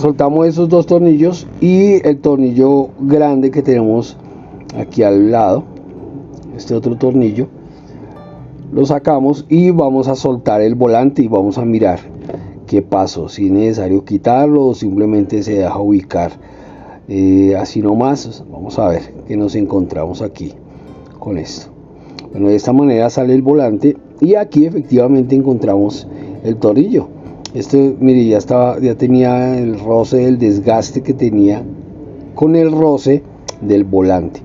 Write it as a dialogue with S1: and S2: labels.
S1: soltamos esos dos tornillos y el tornillo grande que tenemos aquí al lado, este otro tornillo, lo sacamos y vamos a soltar el volante y vamos a mirar qué pasó, si es necesario quitarlo o simplemente se deja ubicar así nomás. Vamos a ver qué nos encontramos aquí con esto. Bueno, de esta manera sale el volante y aquí efectivamente encontramos el tornillo. Este, mire, ya tenía el roce del desgaste que tenía con el roce del volante.